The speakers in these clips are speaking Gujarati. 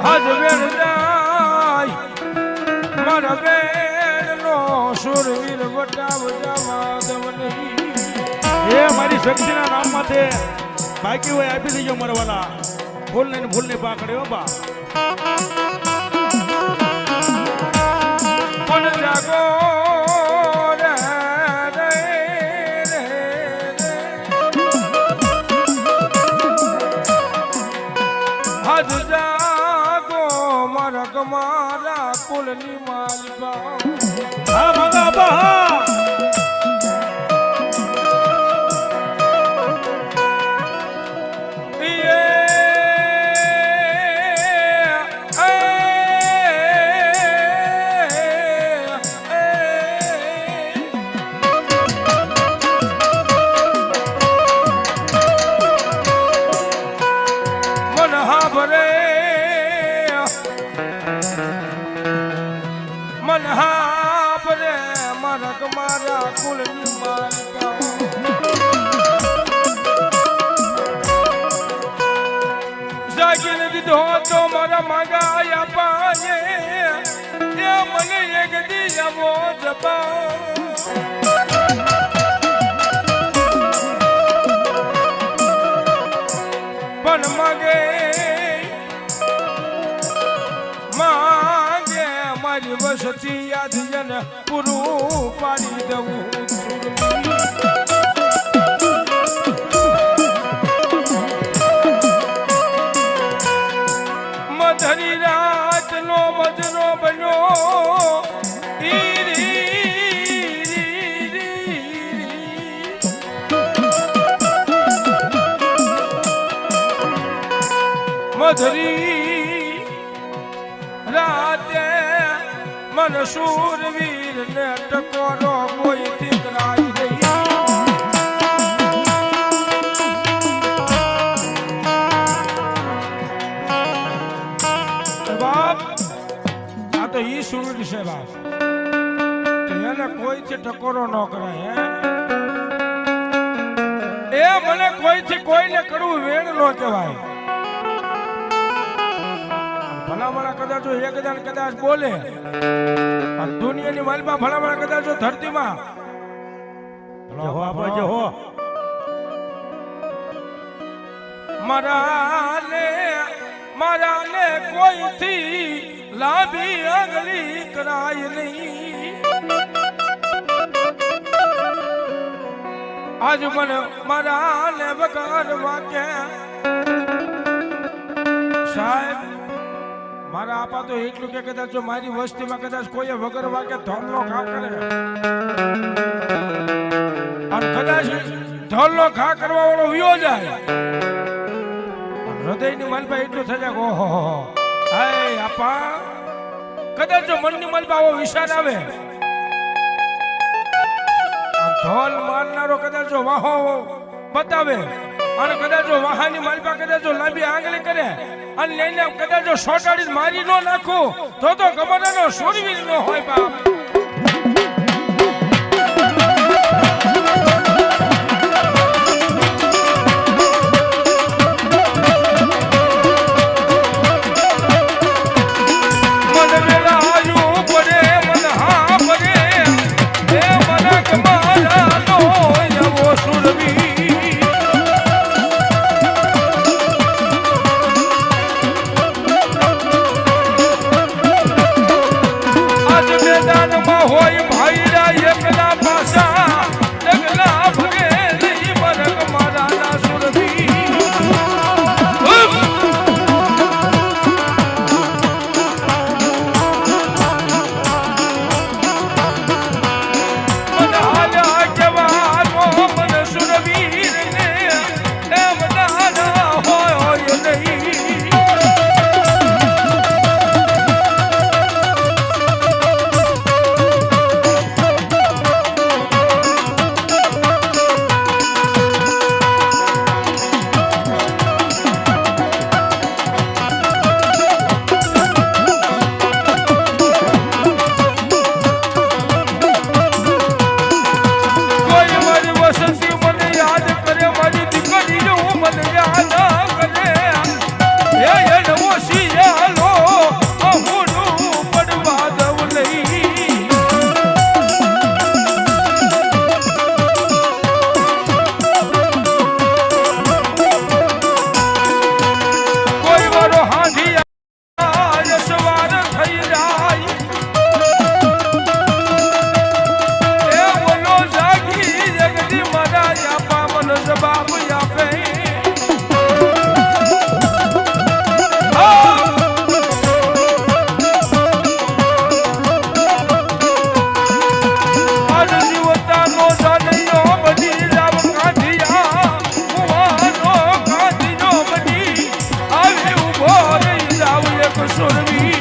આજ વેર જાય મારા બેનનો સુરવીર વટાવ જાવા દવ નહીં એ મારી શક્તિના નામમાં તે બાકી હોય આપી દેજો મારા વાલા ફૂલ ને પાકડ્યો બા પણ જાગો રે રે રે આજ જાગો મારા કમારા કુલની માલિકા હા મગા બા મારા કુલની માલિકા જાગીને દીધો તો મારા માગા આયા પાયે એ મને એક દી આવો જબા પણ માગે મારી વસતી યાદ જન પૂરું પાડી દઉં મધરી રાત નો મજનો બન્યો મધરી રાતે મન શૂરવીર ને ટકોરો કોઈ દીકરાઈ નહીં બાપ આ તો ઈ શૂરવીર છે બાપ એને કોઈથી ટકોરો ન કરાય એ મને કોઈથી કોઈને કરવું વેણ ન કહેવાય ભલામણા કદાચ એક દાન કદાચ બોલે દુનિયાની માલમાં ભલામણા કદાચ ધરતીમાં મારાને કોઈથી લાંબી આંગળી કરાય નહીં આજ મને મારાને વગર વાકે સાહેબ મારા આપા તો એટલું કે કદાચ જો મારી વસ્તીમાં કદાચ કોઈ વગર વાકે ધોલનો ઘા કરે અને કદાચ ધોલનો ઘા કરવા વાળો વિયો જાય હૃદયની માલપા એટલું થઈ જાય ઓહો હાય આપા કદાચ જો મનની માલપા આવો વિચાર આવે ધોલ મારનારો કદાચ જો વાહો બતાવે અને કદાચ જો વાહાની માલપા કદાચ જો લાંબી આંગળી કરે અને લઈને કદાચ જો સોટાડી મારી ન નાખો તો ગમડાનો શૂરવીર ન હોય બાપ હોય ભાઈરા એકલા પાસા ડગલા ભગે નહીં મરક મારા ના સુરભી મન હાલ્યા જવાનો મન સુરવીર ને એમ ના હોય નહીં એક સુરવીર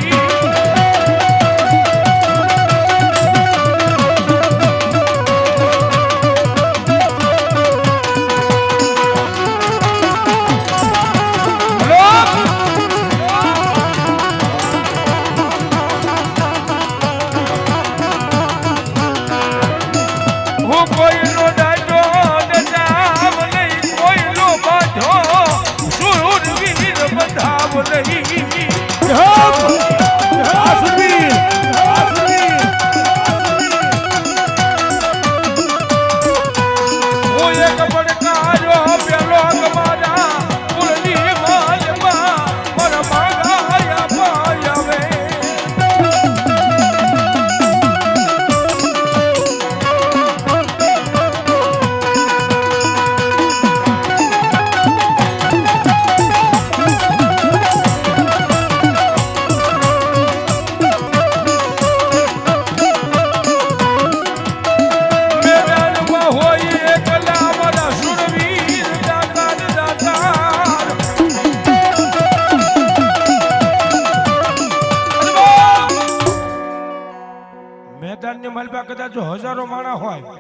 મેદાનની માલપા કદાચ હજારો માણા હોય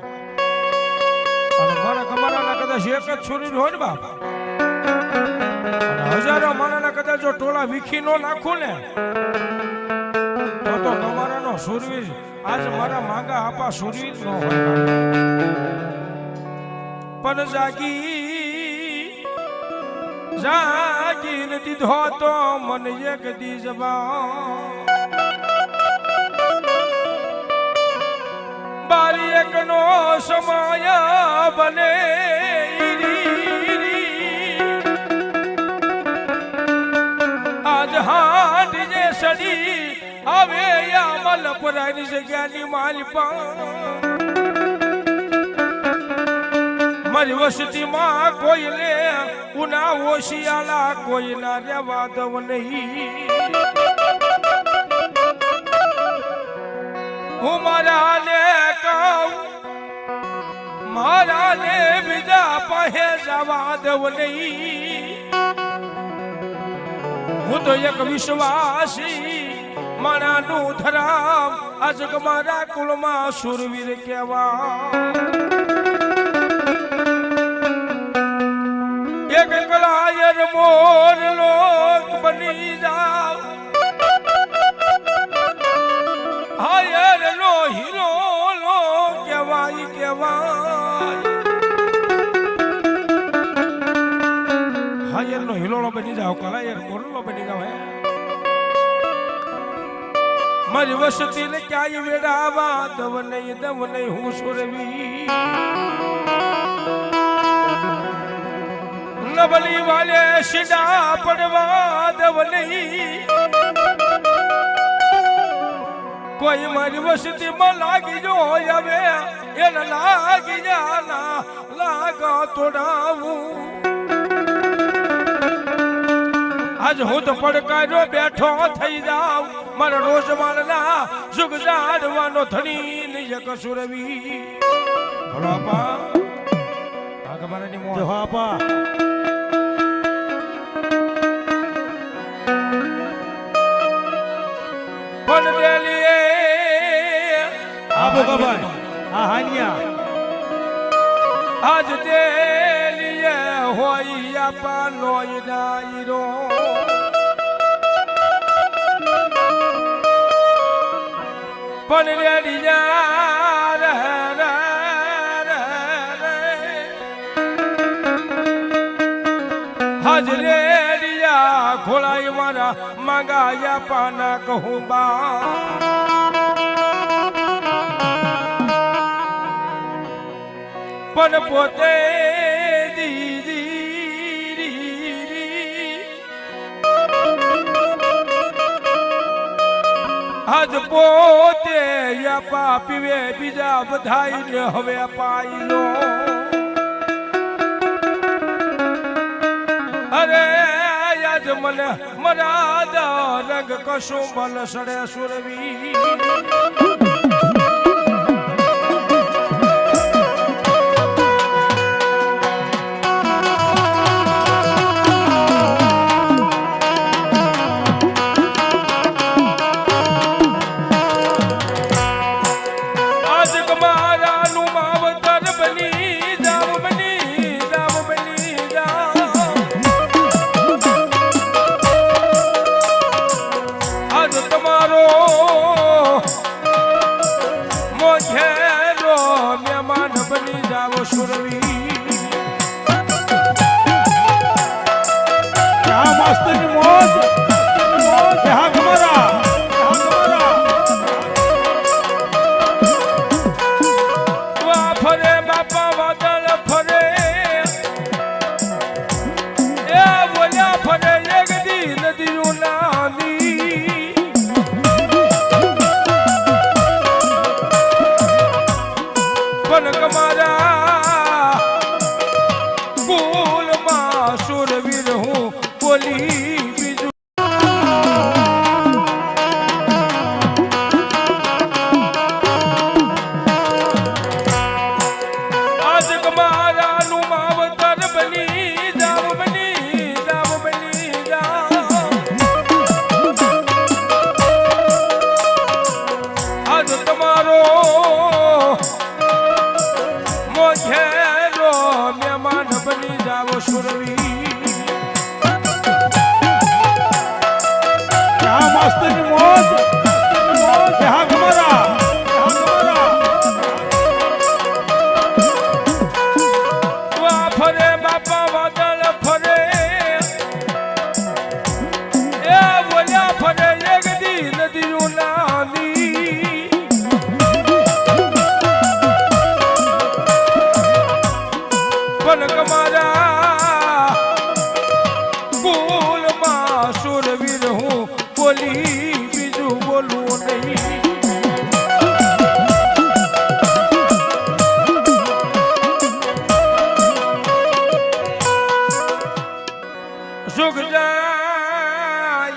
અને મારા કમારાના કદાચ એક જ છોરી હોય ને બાપ અને હજારો માણાના કદાચ જો ટોળા વીખી નો નાખું ને તો કમારાનો સુરવીર આજ મારા માંગા આપા સુરવીર નો હોય પણ જાગીર દીધો તો મન એક દી જબા બારી એકનો સમય બને આજ હાથ જે સડી હવે અમલ પરાની જગ્યાની માલિપા મારી વસતીમાં કોઈને ઉના ઓશિયાલા કોઈના રેવા દવ નહીં હું મારાને કહું મારાને બીજા પાસે જવા દવ નહીં હું તો એક વિશ્વાસી મારાનું ધરામ આજ મારા કુળમાં સુરવીર કહેવા એક કલાયર મોર લોક બની જાવ હાયર નો હીરો લો કહેવાય હાયર નો હિલોળો બની જાવ કલાયર મોરલો બની જાવ મારી વસતી ને ક્યાંય વેડાવા દવ નહીં હું સુરવી નબલી વાલે સીડા પડવા દવ નહીં કોઈ મારી વસતી માં લાગી જો હવે એને લાગી જાના લાગા તોડાવું આજ હું તો પડકાર્યો બેઠો થઈ જાવ મારા રોજ મારના સુખ જાડવાનો ધણી નિજ કસુરવી ભલો આપા આગળ મારાની મોહ જો આપા પણ દેલીએ આપો કબાઈ આ હાનિયા આજ દેલીએ હોય આપા લોય ડાયરો પણ રેડી જા રે હાજરે રિયા ખોળાઈ મારા માંગાયા પાના કહું બા પણ પોતે આજ પોતે યાપા પીવે બીજા બધાઈને હવે પાઈ લો અરે આજ મને મરાદ રંગ કશું બલ સડે સુરવી જાવો સુરવી આ માસ્તરની મોજ હા કમારા વા ફરે બાપા વાદળ ફરે એ બોલ્યા ફરે એક દી નદીઓ નાની પણ કમારા કુલમાં સુરવીર હું બોલી બીજું આજ કમારાનું માવતર બની જાવ બની જાવ બની જાવ આજ તમારો મોઘેરો મહેમાન બની જાવ સુરવી આ માસ્તરની મોજ હા કમારા વા ફરે બાપા વાદળ ફરે એ બોલ્યા ફરે એક દી નદીઓ નાની પણ કમારા કુલમાં સુરવીર હું બોલી બીજું બોલવું નહીં સુખ જાય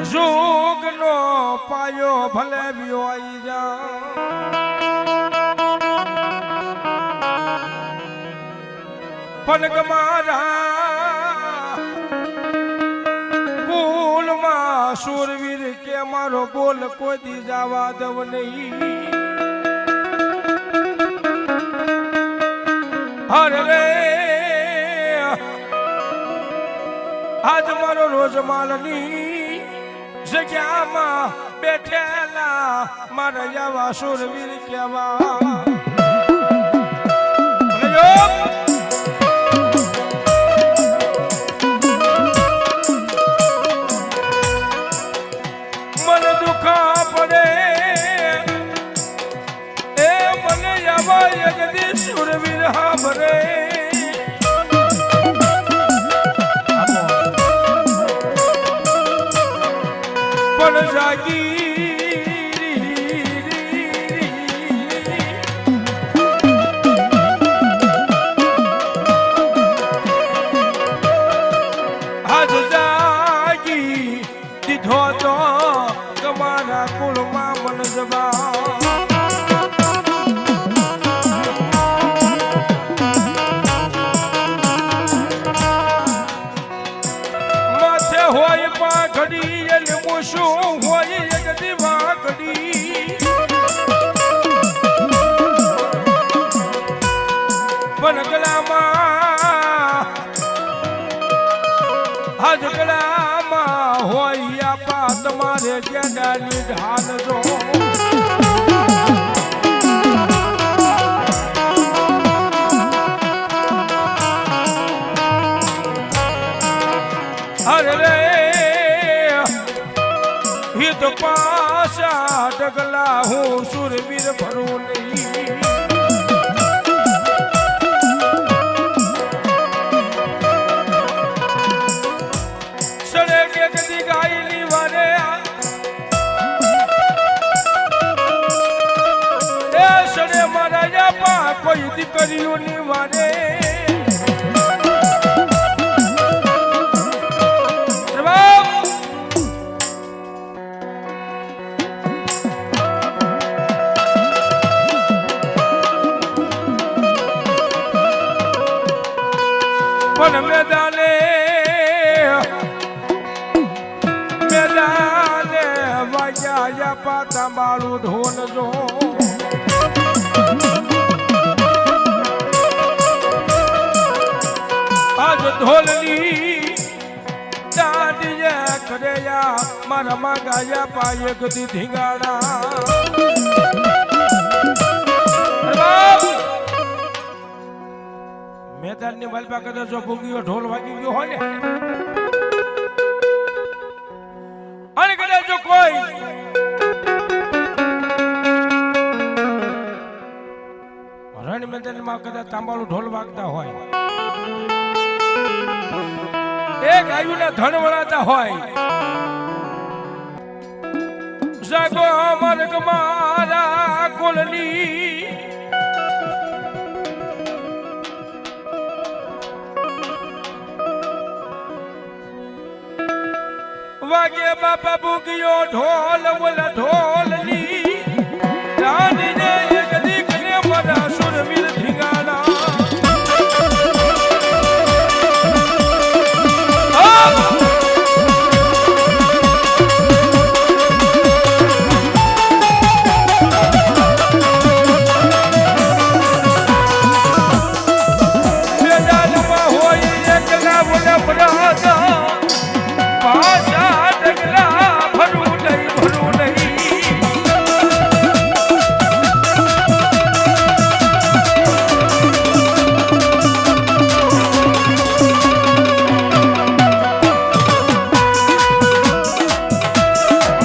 સુખ નો પાયો ભલે વ્યોઈ જા પણ કમારા કુલમાં સુરવીર કે મારો બોલ કોઈ દી જવા દવ નહીં હરે રે આજ મારો રોજ માલની જગ્યામાં બેઠેલા મારા યવા સુરવીર કેવા મન દુખા પડે એ મને યવા યગદી સુરવીર હાભરે પણ જાગી આજ જાગી દીધો તો તમારા કુળમાં મન જવા માથે હોય પાઘડી એને મૂછું હોય એક દીવાકડી પણ ગળામાં આજ ગળામાં હોય આપા તમારે ગેડાની ઢાલ જો અરે રે હિત પાસા ડગલા હું સુરવીર ભરું નહીં સડે કે કદી ગાયલી વારે એ સડે મારા યાપા કોઈ દીકરીઓની વારે પણ મેદાને વાગ્યા પાતા બાળું ઢોલ જો આજ ઢોલની દાડીએ કર્યા મારા માગાયા પાયે ગદી ધીંગાડા મેદાનની માલપા કદાચ જો ભૂગ્યો ઢોલ વાગી ગયો હોય ને અને કદાચ જો કોઈ રણ મેદાનમાં કદાચ તાંબાળું ઢોલ વાગતા હોય એ ગાયુના ધણ વળાતા હોય જાગો મરગ મારા કોલની વાગે બાપા ભૂગ્યો ઢોલ બોલા ઢોલની રાણીને એક દીકરે મારા સુરવીર ધીંગાણા મેદાનમાં હોય એકલા બોલા બરાદા પાછા ડગલા ભરું નહીં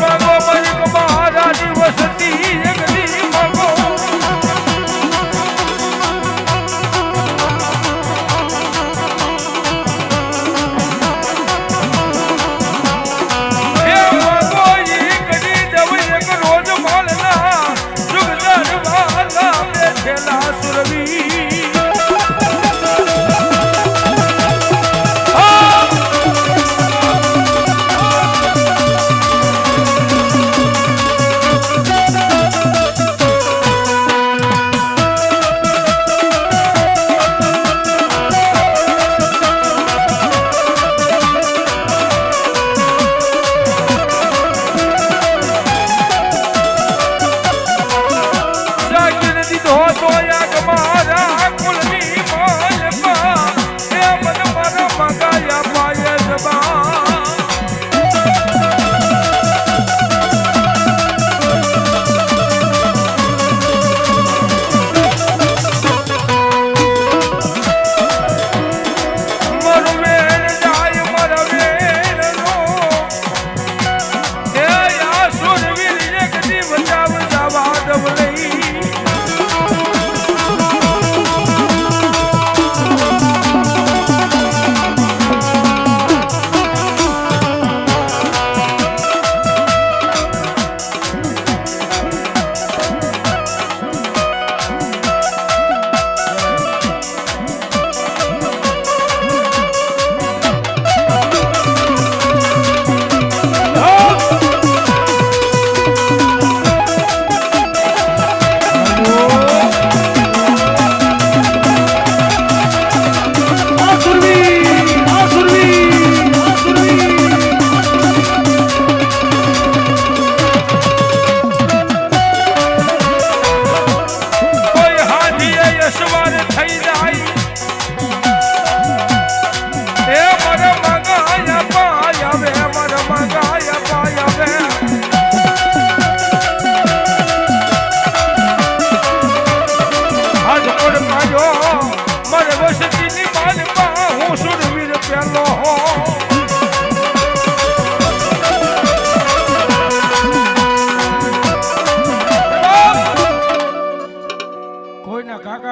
માગો મલિક મહારાની વસતી એકલી માગો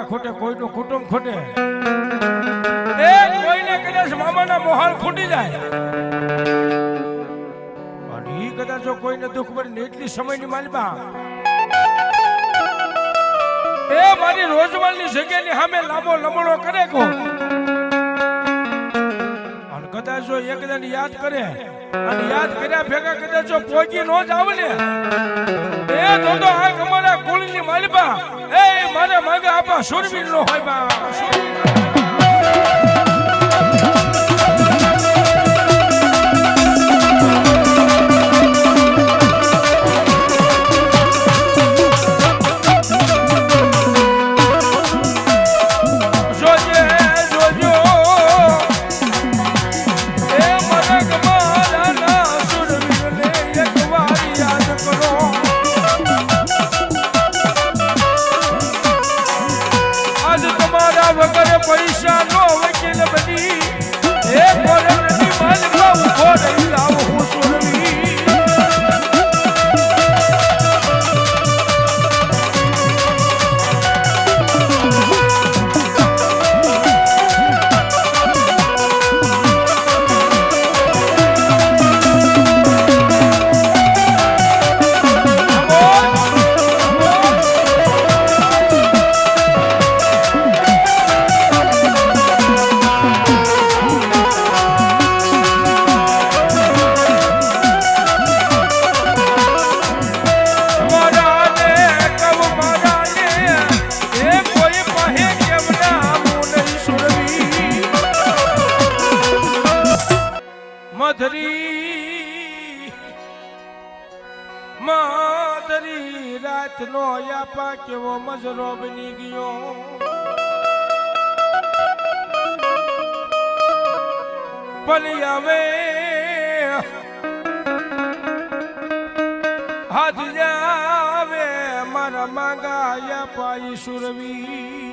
ખોટે કોઈનું કુટુંબ ખોટે એ કોઈને કદાચ મામાના મોહાળ ફૂટી જાય અને ઈ કદાચ જો કોઈને દુઃખ પડે એટલી સમયની માલબા એ મારી રોજવાલની જગ્યાની સામે લાંબો લમણો કરે કો અને કદાચ જો એકદમ યાદ કરે અને યાદ કર્યા ભેગા કદાચ જો પોગી નો જ આવે ને એ તો આ અમારા કુળની માલબા એ મારે માગે આપા સુરવીર નો હોય બા પૈસા નો માતરી રાત નો યાપા કેવો મજરો બની ગયો પણ હવે હાથ જાવે મારા માંગા યાપા ઈશ્વરવી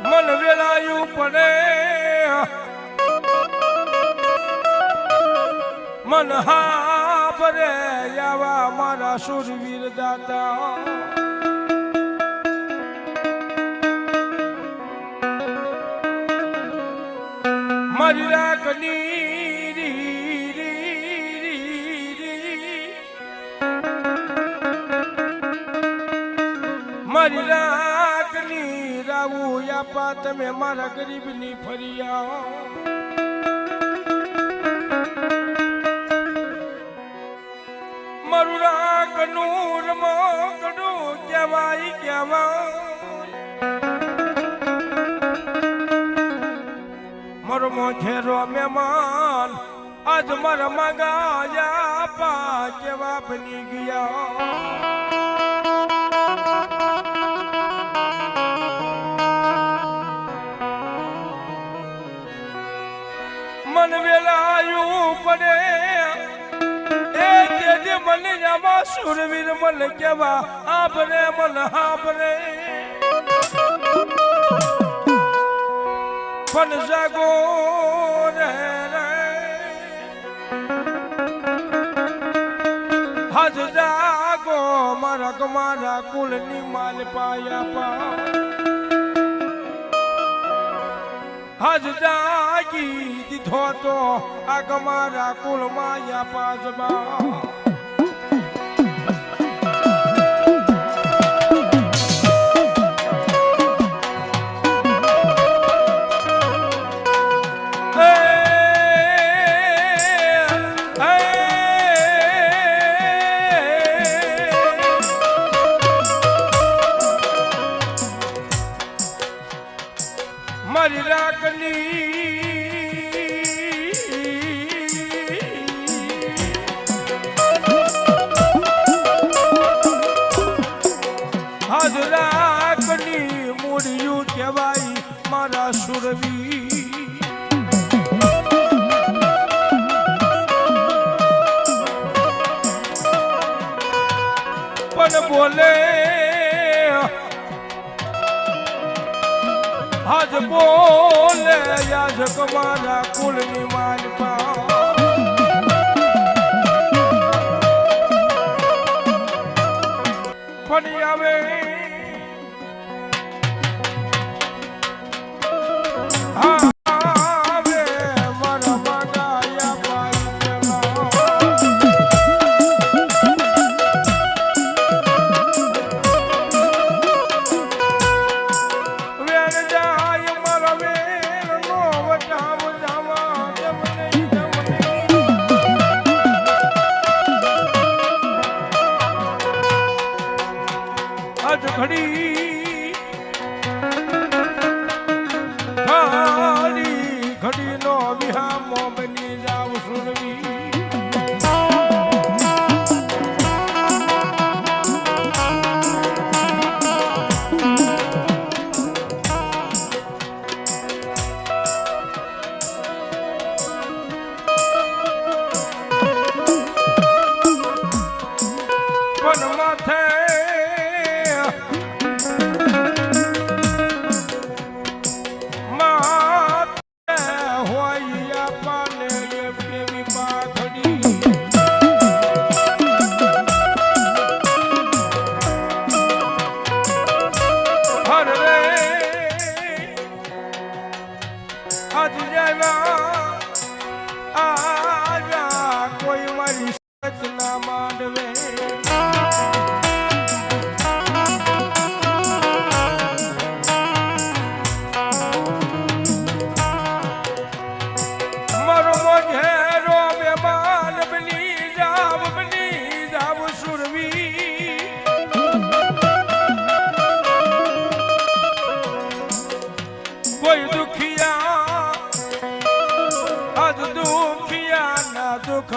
મન વેલાયું પડે મન હા ભરે આવા મારા સુરવીર દાતા મારી રાખની મારી રાખની રાવું યાપા તમે મારા ગરીબની ફરિયા મારું રાખનું રમકડું કહેવાય મારો મોઘેરો મહેમાન આજ મારા માગા યાપા કેવા બની ગયા મન વેલાયું પડે એ તેજે મને જાવા સુરવીર મન કેવા આભરે મન હાભરે પણ જાગો રે હજ જાગો મારા કુલની માલ પાયા હજ જાગી દીધો તો આ ગમારા કુલ માયા પાજમાં મારી રાખની હાજ રાખની મૂળિયું કહેવાય મારા સુરવી પણ બોલે આજ બોલે યાજ કમારા કુલની માલપા પણ આવે આવે મારા માગા યાપા આજ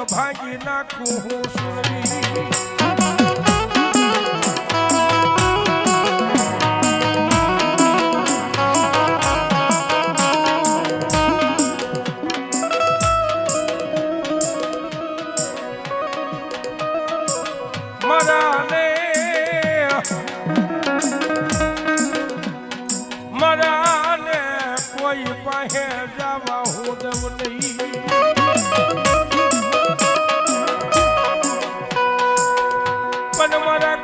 ભાગી નાખું હું સુરવી મરાને કોઈ પાસે જવા હું દઉં નહીં પણ મારા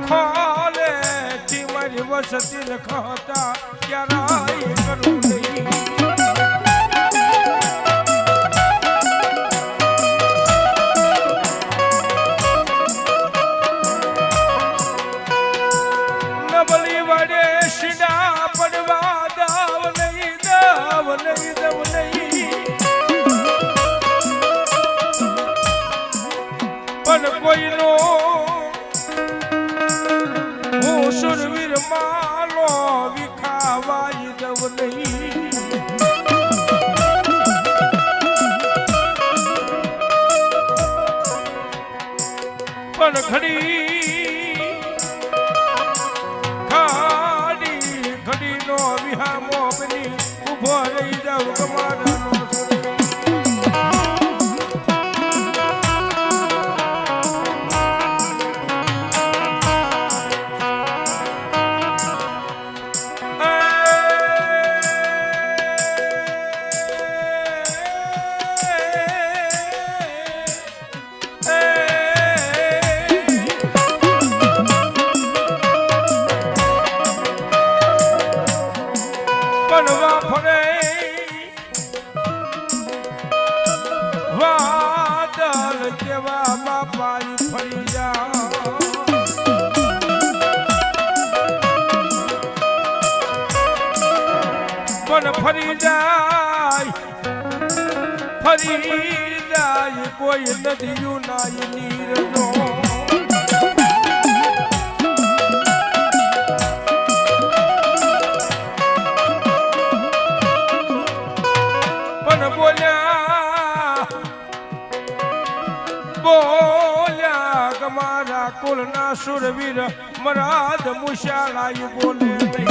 ખોળેથી મારી વસતી ખાતા ક્યારાય કરું નહીં પડવા દાવ નહીં પણ કોઈનો હું સુરવીર માલો વિખાવાઈ દવ નહીં પણ ઘડીનો વિહામો બની ઉભો રહી જાવ તમારાનો વાદળ કેવા બાપાઈ ફરી જા પણ ફરી જાય કોઈ નદીયું નાય નીરનો પણ બોલ્યા મારા કુલના સુરવીર મરાદ મુશાલાઈ બોલે નહીં